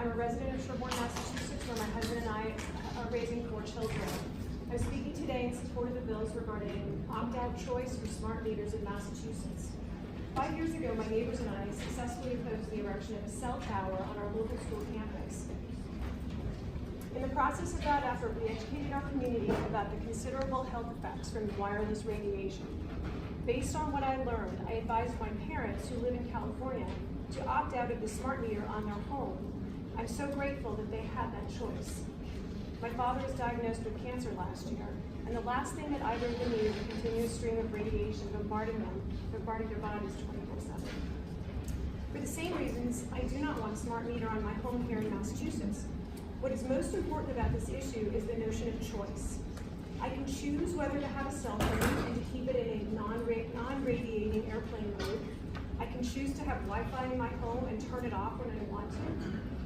I'm a resident of Sherborne, Massachusetts, where my husband and I are raising 4 children. I'm speaking today in support of the bills regarding opt-out choice for smart meters in Massachusetts. 5 years ago, my neighbors and I successfully opposed the erection of a cell tower on our local school campus. In the process of that effort, we educated our community about the considerable health effects from wireless radiation. Based on what I learned, I advised my parents who live in California to opt out of the smart meter on their home. I'm so grateful that they had that choice. My father was diagnosed with cancer last year, and the last thing that either of them needed was a continuous stream of radiation bombarding their bodies 24/7. For the same reasons, I do not want a smart meter on my home here in Massachusetts. What is most important about this issue is the notion of choice. I can choose whether to have a cell phone and to keep it in a non-radiating airplane mode. I can choose to have Wi-Fi in my home and turn it off when I want to.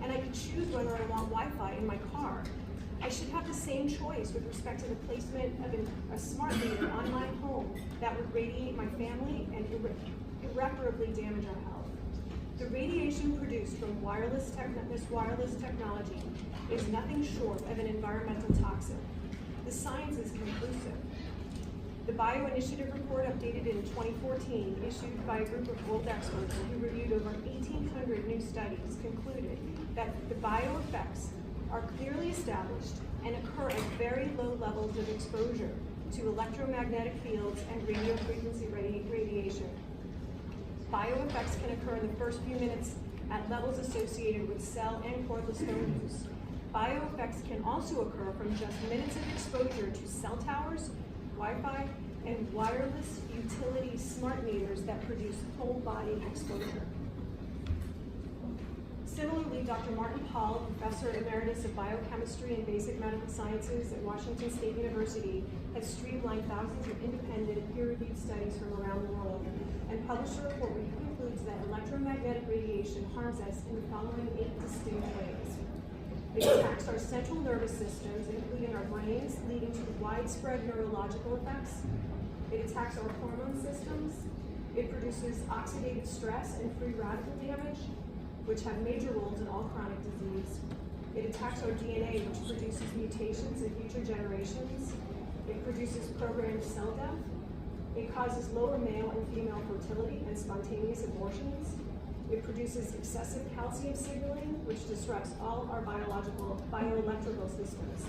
And I can choose whether I want Wi-Fi in my car. I should have the same choice with respect to the placement of a smart meter on my home that would radiate my family and irreparably damage our health. The radiation produced from this wireless technology is nothing short of an environmental toxin. The science is conclusive. The Bio-Initiative report, updated in 2014, issued by a group of world experts who reviewed over 1,800 new studies, concluded that the bioeffects are clearly established and occur at very low levels of exposure to electromagnetic fields and radio frequency radiation. Bioeffects can occur in the first few minutes at levels associated with cell and cordless phone use. Bioeffects can also occur from just minutes of exposure to cell towers, Wi-Fi, and wireless utility smart meters that produce whole body exposure. Similarly, Dr. Martin Pall, Professor Emeritus of Biochemistry and Basic Medical Sciences at Washington State University, has streamlined thousands of independent peer-reviewed studies from around the world and published a report which concludes that electromagnetic radiation harms us in the following 8 distinct ways. It attacks our central nervous systems, including our brains, leading to widespread neurological effects. It attacks our hormone systems. It produces oxidative stress and free radical damage, which have major roles in all chronic disease. It attacks our DNA, which produces mutations in future generations. It produces programmed cell death. It causes lower male and female fertility and spontaneous abortions. It produces excessive calcium signaling, which disrupts all our bioelectrical systems.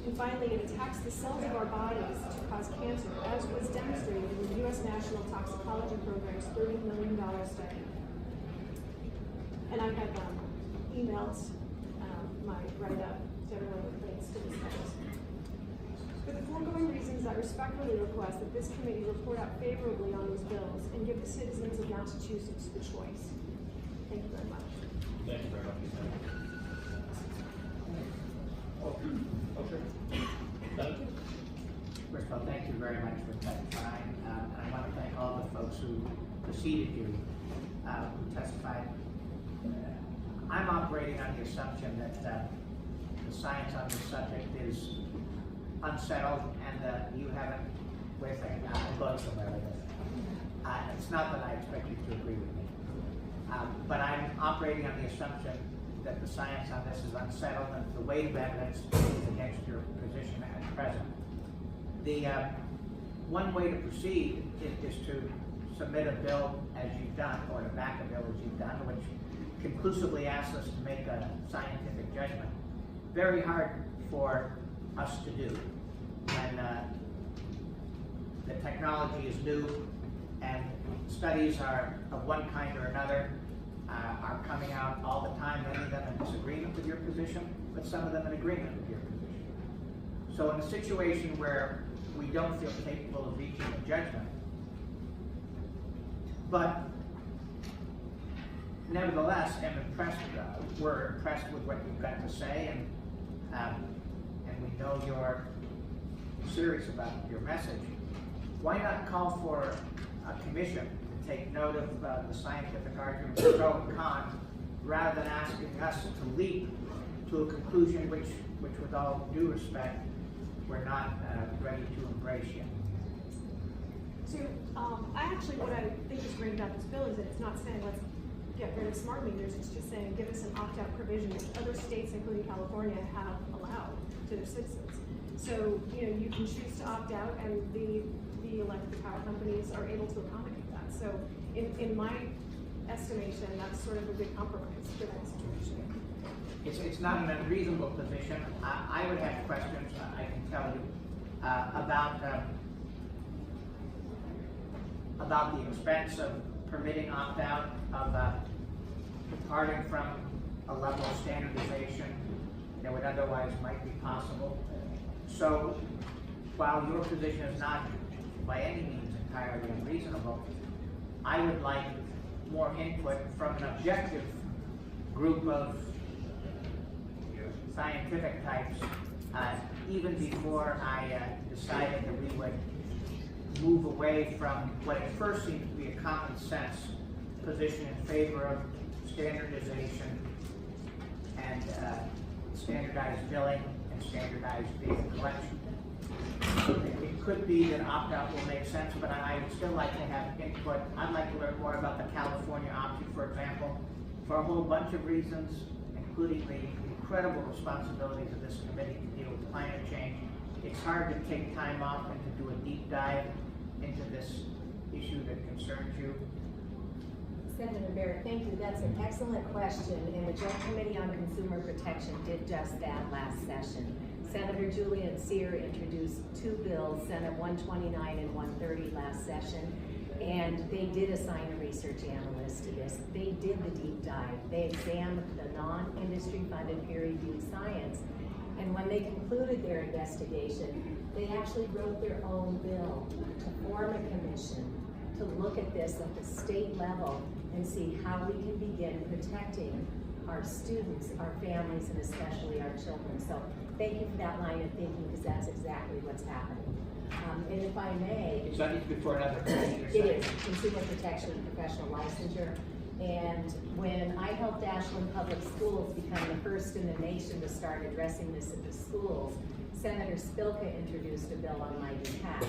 And finally, it attacks the cells of our bodies to cause cancer, as was demonstrated in the U.S. National Toxicology Program's $30 million study. And I have emailed my write-up to everyone with links to the studies. For the foregoing reasons, I respectfully request that this committee report out favorably on these bills and give the citizens of Massachusetts the choice. Thank you very much. Thank you very much, Senator. First of all, thank you very much for testifying. And I want to thank all the folks who preceded you who testified. I'm operating on the assumption that the science on this subject is unsettled and that you haven't with a book somewhere with it. It's not that I expect you to agree with me, but I'm operating on the assumption that the science on this is unsettled and the weight of evidence is against your position at present. The one way to proceed is to submit a bill as you've done, or to back a bill as you've done, which conclusively asks us to make a scientific judgment. Very hard for us to do. And the technology is new, and studies are of one kind or another are coming out all the time, many of them in disagreement with your position, but some of them in agreement with your position. So in a situation where we don't feel capable of reaching a judgment, but nevertheless am impressed, we're impressed with what you've got to say, and we know you're serious about your message. Why not call for a commission to take note of the scientific arguments, pro and con, rather than asking us to leap to a conclusion which with all due respect, we're not ready to embrace yet. So, what I think is great about this bill is that it's not saying let's get rid of smart meters, it's just saying, give us an opt-out provision, which other states, including California, have allowed to their citizens. So, you can choose to opt out, and the electric power companies are able to accommodate that. So, in my estimation, that's sort of a good compromise for that situation. It's not an unreasonable position. I would have questions, I can tell you, about the expense of permitting opt-out, of departing from a level of standardization that would otherwise might be possible. So, while your position is not by any means entirely unreasonable, I would like more input from an objective group of scientific types, even before I decided that we would move away from what at first seemed to be a common sense position in favor of standardization and standardized billing and standardized data collection. It could be that opt-out will make sense, but I would still like to have input. I'd like to learn more about the California option, for example, for a whole bunch of reasons, including the incredible responsibilities of this committee to deal with climate change. It's hard to take time off and to do a deep dive into this issue that concerns you. Senator Barrett, thank you. That's an excellent question, and the Joint Committee on Consumer Protection did just that last session. Senator Cyr introduced two bills, Senate 129 and 130 last session, and they did assign a research analyst to this. They did the deep dive. They examined the non-industry funded peer-reviewed science, and when they concluded their investigation, they actually wrote their own bill to form a commission to look at this at the state level and see how we can begin protecting our students, our families, and especially our children. So thank you for that line of thinking, because that's exactly what's happening. And if I may... It's not before another committee. It is, Consumer Protection and Professional Licensure. And when I helped Ashland Public Schools become the first in the nation to start addressing this at the schools, Senator Spilka introduced a bill on my behalf,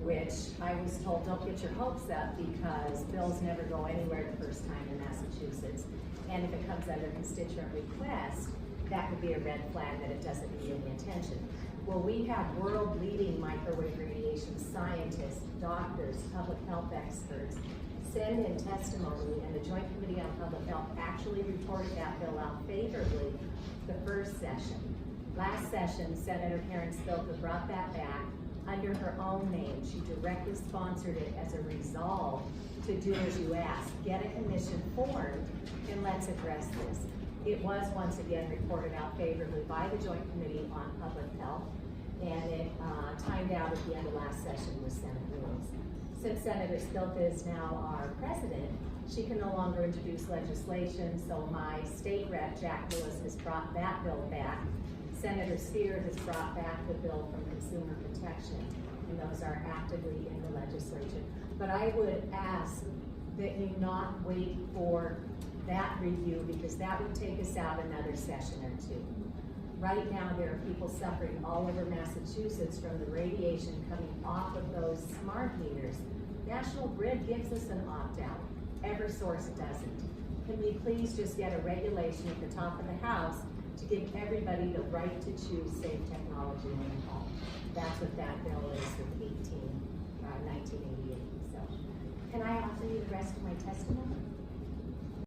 which I was told, don't get your hopes up, because bills never go anywhere the first time in Massachusetts. And if it comes under constituent request, that could be a red flag that it doesn't need any attention. Well, we have world-leading microwave radiation scientists, doctors, public health experts send in testimony, and the Joint Committee on Public Health actually reported that bill out favorably the first session. Last session, Senator Corinne Spilka brought that back under her own name. She directly sponsored it as a resolve to do as you asked, get a commission formed, and let's address this. It was once again reported out favorably by the Joint Committee on Public Health, and it timed out at the end of last session with Senate rules. Since Senator Spilka is now our president, she can no longer introduce legislation, so my state rep, Jack Lewis, has brought that bill back. Senator Cyr has brought back the bill from Consumer Protection, and those are actively in the legislature. But I would ask that you not wait for that review, because that would take us out another session or two. Right now, there are people suffering all over Massachusetts from the radiation coming off of those smart meters. National Grid gives us an opt-out. Eversource doesn't. Can we please just get a regulation at the top of the House to give everybody the right to choose safe technology in the home? That's what that bill is with 1988. So, can I offer you the rest of my testimony?